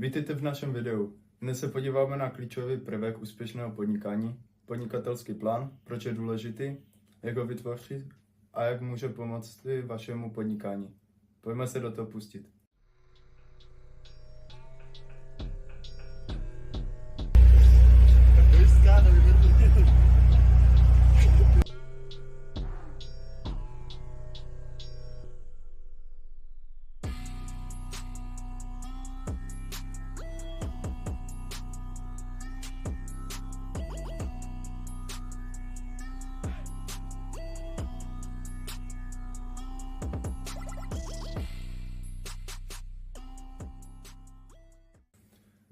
Vítejte v našem videu. Dnes se podíváme na klíčový prvek úspěšného podnikání, podnikatelský plán, proč je důležitý, jak ho vytvořit a jak může pomoct vašemu podnikání. Pojďme se do toho pustit.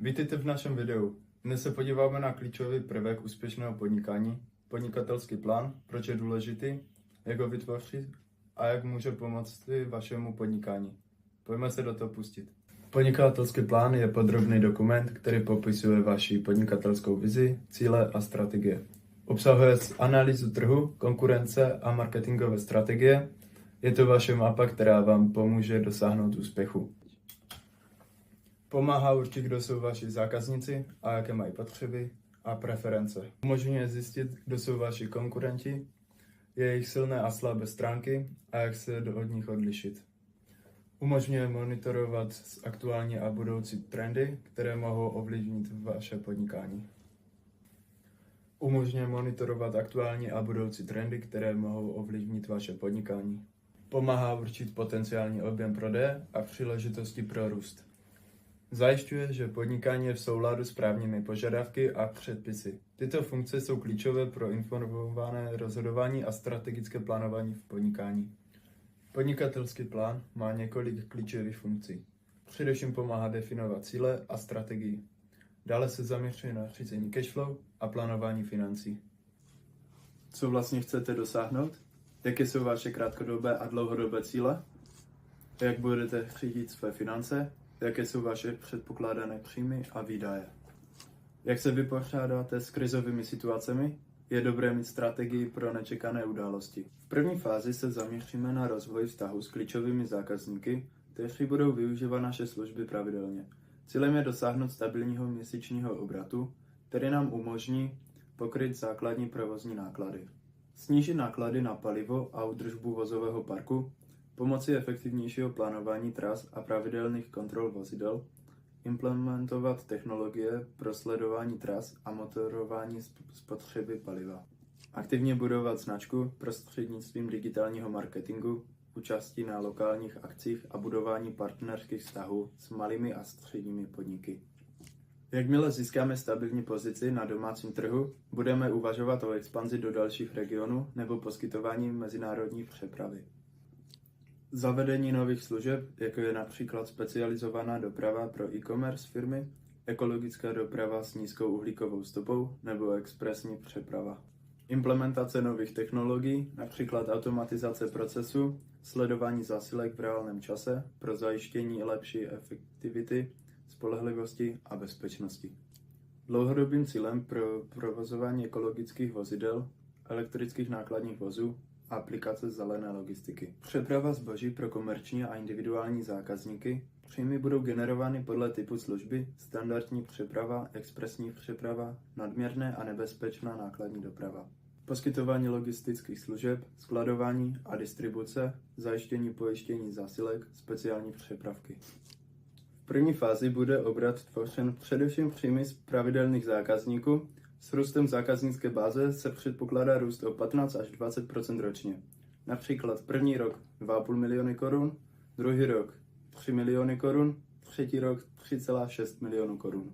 Vítejte v našem videu. Dnes se podíváme na klíčový prvek úspěšného podnikání, podnikatelský plán, proč je důležitý, jak ho vytvořit a jak může pomoct vašemu podnikání. Pojďme se do toho pustit. Podnikatelský plán je podrobný dokument, který popisuje vaši podnikatelskou vizi, cíle a strategie. Obsahuje analýzu trhu, konkurence a marketingové strategie. Je to vaše mapa, která vám pomůže dosáhnout úspěchu. Pomáhá určit, kdo jsou vaši zákazníci a jaké mají potřeby a preference. Umožňuje zjistit, kdo jsou vaši konkurenti, jejich silné a slabé stránky a jak se od nich odlišit. Umožňuje monitorovat aktuální a budoucí trendy, které mohou ovlivnit vaše podnikání. Umožňuje monitorovat aktuální a budoucí trendy, které mohou ovlivnit vaše podnikání. Pomáhá určit potenciální objem prodeje a příležitosti pro růst. Zajišťuje, že podnikání je v souladu s právními požadavky a předpisy. Tyto funkce jsou klíčové pro informované rozhodování a strategické plánování v podnikání. Podnikatelský plán má několik klíčových funkcí. Především pomáhá definovat cíle a strategii. Dále se zaměřuje na řízení cashflow a plánování financí. Co vlastně chcete dosáhnout? Jaké jsou vaše krátkodobé a dlouhodobé cíle? Jak budete řídit své finance? Jaké jsou vaše předpokládané příjmy a výdaje? Jak se vypořádáte s krizovými situacemi? Je dobré mít strategii pro nečekané události. V první fázi se zaměříme na rozvoj vztahu s klíčovými zákazníky, kteří budou využívat naše služby pravidelně. Cílem je dosáhnout stabilního měsíčního obratu, který nám umožní pokryt základní provozní náklady. Snížit náklady na palivo a údržbu vozového parku, pomocí efektivnějšího plánování tras a pravidelných kontrol vozidel, implementovat technologie pro sledování tras a monitorování spotřeby paliva. Aktivně budovat značku prostřednictvím digitálního marketingu, účastí na lokálních akcích a budování partnerských vztahů s malými a středními podniky. Jakmile získáme stabilní pozici na domácím trhu, budeme uvažovat o expanzi do dalších regionů nebo poskytování mezinárodní přepravy. Zavedení nových služeb, jako je například specializovaná doprava pro e-commerce firmy, ekologická doprava s nízkou uhlíkovou stopou nebo expresní přeprava. Implementace nových technologií, například automatizace procesu, sledování zásilek v reálném čase pro zajištění lepší efektivity, spolehlivosti a bezpečnosti. Dlouhodobým cílem pro provozování ekologických vozidel, elektrických nákladních vozů, aplikace zelené logistiky. Přeprava zboží pro komerční a individuální zákazníky. Příjmy budou generovány podle typu služby, standardní přeprava, expresní přeprava, nadměrné a nebezpečná nákladní doprava. Poskytování logistických služeb, skladování a distribuce, zajištění pojištění zásilek, speciální přepravky. V první fázi bude obrat tvořen především příjmy z pravidelných zákazníků. S růstem zákaznické báze se předpokládá růst o 15 až 20 % ročně. Například první rok 2,5 miliony korun, druhý rok 3 miliony korun, třetí rok 3,6 milionů korun.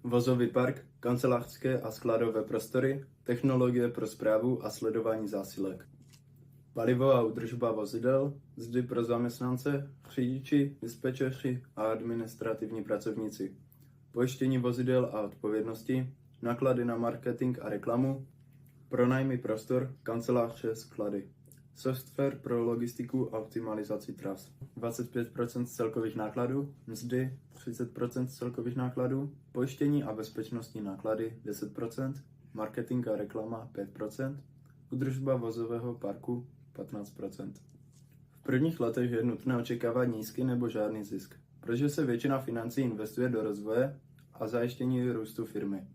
Vozový park, kancelářské a skladové prostory, technologie pro správu a sledování zásilek. Palivo a údržba vozidel, mzdy pro zaměstnance, řidiči, dispečeři a administrativní pracovníci. Pojištění vozidel a odpovědnosti, náklady na marketing a reklamu, pronájmy prostor, kanceláře, sklady. Software pro logistiku a optimalizaci tras. 25% z celkových nákladů, mzdy 30% z celkových nákladů, pojištění a bezpečnostní náklady 10%, marketing a reklama 5%, údržba vozového parku 15%. V prvních letech je nutné očekávat nízký nebo žádný zisk. protože se většina financí investuje do rozvoje a zajištění růstu firmy.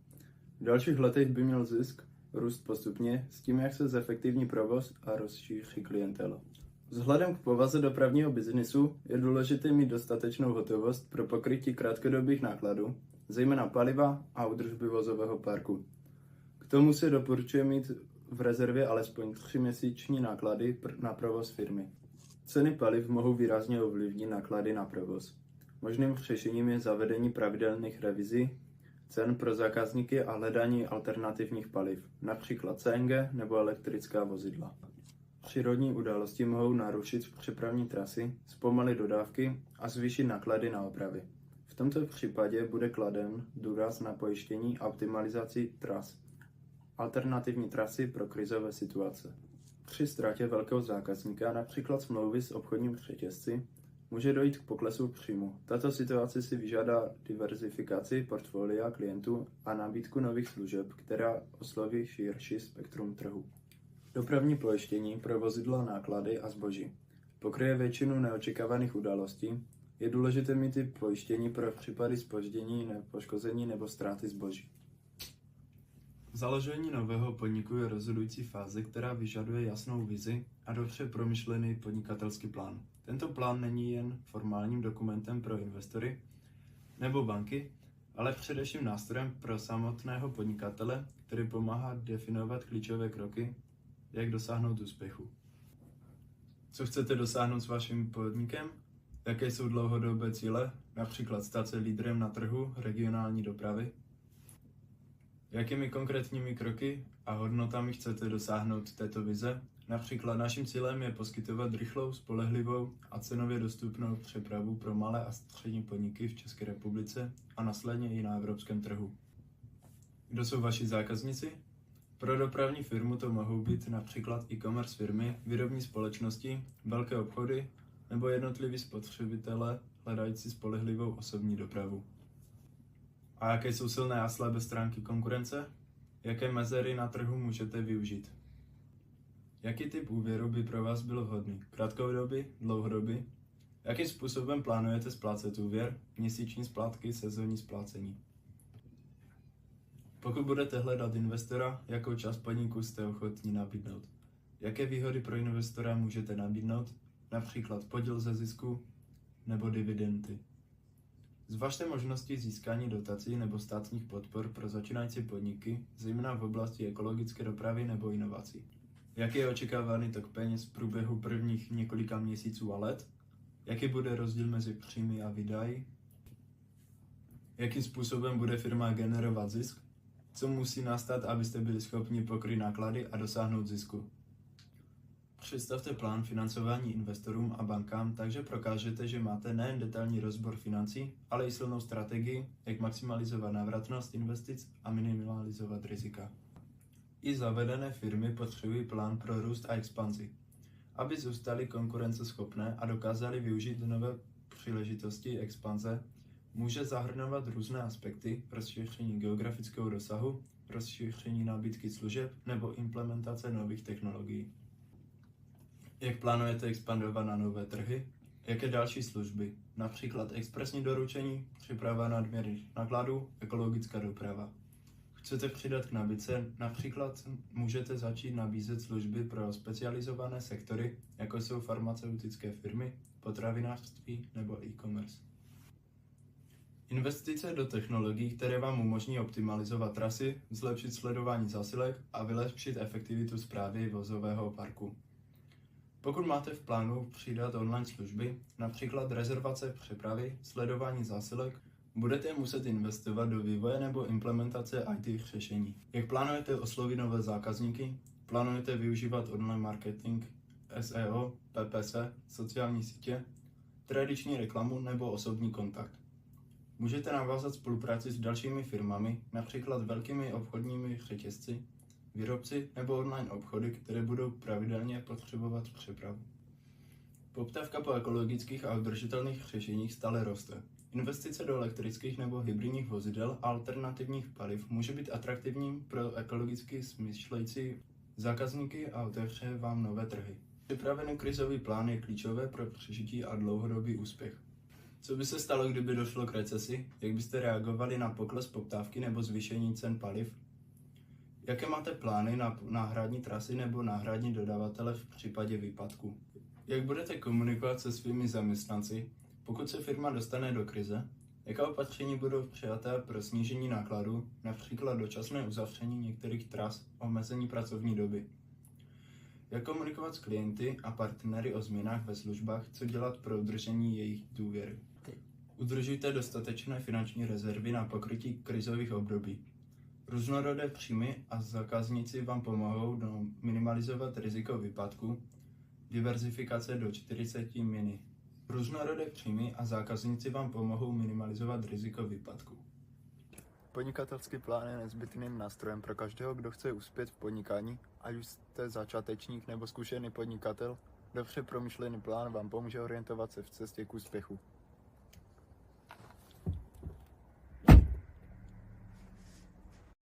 V dalších letech by měl zisk růst postupně s tím, jak se zefektivní provoz a rozšíří klientela. Vzhledem k povaze dopravního biznisu je důležité mít dostatečnou hotovost pro pokrytí krátkodobých nákladů, zejména paliva a údržby vozového parku. K tomu se doporučuje mít v rezervě alespoň 3měsíční náklady na provoz firmy. Ceny paliv mohou výrazně ovlivnit náklady na provoz. Možným řešením je zavedení pravidelných revizí cen pro zákazníky a hledání alternativních paliv, například CNG nebo elektrická vozidla. Přírodní události mohou narušit přepravní trasy, zpomalit dodávky a zvýšit náklady na opravy. V tomto případě bude kladen důraz na pojištění a optimalizaci tras, alternativní trasy pro krizové situace. Při ztrátě velkého zákazníka, například smlouvy s obchodním řetězci, může dojít k poklesu příjmu. Tato situace si vyžádá diverzifikaci portfolia klientů a nabídku nových služeb, která osloví širší spektrum trhu. Dopravní pojištění pro vozidla, náklady a zboží pokryje většinu neočekávaných událostí. Je důležité mít i pojištění pro případy zpoždění, poškození nebo ztráty zboží. Založení nového podniku je rozhodující fáze, která vyžaduje jasnou vizi a dobře promyšlený podnikatelský plán. Tento plán není jen formálním dokumentem pro investory nebo banky, ale především nástrojem pro samotného podnikatele, který pomáhá definovat klíčové kroky, jak dosáhnout úspěchu. Co chcete dosáhnout s vaším podnikem? Jaké jsou dlouhodobé cíle, například stát se lídrem na trhu regionální dopravy? Jakými konkrétními kroky a hodnotami chcete dosáhnout této vize? Například naším cílem je poskytovat rychlou, spolehlivou a cenově dostupnou přepravu pro malé a střední podniky v České republice a následně i na evropském trhu. Kdo jsou vaši zákazníci? Pro dopravní firmu to mohou být například e-commerce firmy, výrobní společnosti, velké obchody nebo jednotliví spotřebitelé hledající spolehlivou osobní dopravu. A jaké jsou silné a slabé stránky konkurence? Jaké mezery na trhu můžete využít? Jaký typ úvěru by pro vás byl vhodný? Krátkodobý, dlouhodobý? Jakým způsobem plánujete splácet úvěr? Měsíční splátky, sezónní splácení? Pokud budete hledat investora, jakou část podniku jste ochotní nabídnout? Jaké výhody pro investora můžete nabídnout? Například podíl ze zisku nebo dividendy. Zvažte možnosti získání dotací nebo státních podpor pro začínající podniky, zejména v oblasti ekologické dopravy nebo inovací. Jaký je očekávaný tok peněz v průběhu prvních několika měsíců a let? Jaký bude rozdíl mezi příjmy a výdaji? Jakým způsobem bude firma generovat zisk? Co musí nastat, abyste byli schopni pokrýt náklady a dosáhnout zisku? Představte plán financování investorům a bankám, takže prokážete, že máte nejen detailní rozbor financí, ale i silnou strategii, jak maximalizovat návratnost investic a minimalizovat rizika. I zavedené firmy potřebují plán pro růst a expanzi, aby zůstaly konkurenceschopné a dokázali využít nové příležitosti expanze. Může zahrnovat různé aspekty, rozšíření geografického dosahu, rozšíření nabídky služeb nebo implementace nových technologií. Jak plánujete expandovat na nové trhy? Jaké další služby? Například expresní doručení, přeprava nadměrných nákladů, ekologická doprava. Chcete přidat k nabídce? Například můžete začít nabízet služby pro specializované sektory, jako jsou farmaceutické firmy, potravinářství nebo e-commerce. Investice do technologií, které vám umožní optimalizovat trasy, zlepšit sledování zásilek a vylepšit efektivitu správy vozového parku. Pokud máte v plánu přidat online služby, například rezervace přepravy, sledování zásilek, budete muset investovat do vývoje nebo implementace IT řešení. Jak plánujete oslovit nové zákazníky? Plánujete využívat online marketing, SEO, PPC, sociální sítě, tradiční reklamu nebo osobní kontakt? Můžete navázat spolupráci s dalšími firmami, například velkými obchodními řetězci, výrobci nebo online obchody, které budou pravidelně potřebovat přepravu. Poptávka po ekologických a udržitelných řešeních stále roste. Investice do elektrických nebo hybridních vozidel a alternativních paliv může být atraktivním pro ekologicky smýšlející zákazníky a otevře vám nové trhy. Připravený krizový plán je klíčové pro přežití a dlouhodobý úspěch. Co by se stalo, kdyby došlo k recesi? Jak byste reagovali na pokles poptávky nebo zvýšení cen paliv? Jaké máte plány na náhradní trasy nebo náhradní dodavatele v případě výpadku? Jak budete komunikovat se svými zaměstnanci, pokud se firma dostane do krize? Jaká opatření budou přijaté pro snížení nákladů, například dočasné uzavření některých tras, omezení pracovní doby? Jak komunikovat s klienty a partnery o změnách ve službách, co dělat pro udržení jejich důvěry? Udržujte dostatečné finanční rezervy na pokrytí krizových období. Různorodé příjmy a zákazníci vám pomohou minimalizovat riziko výpadku, diverzifikace do 40 mini. Různorodé příjmy a zákazníci vám pomohou minimalizovat riziko výpadku. Podnikatelský plán je nezbytným nástrojem pro každého, kdo chce uspět v podnikání, ať už jste začátečník nebo zkušený podnikatel. Dobře promyšlený plán vám pomůže orientovat se v cestě k úspěchu.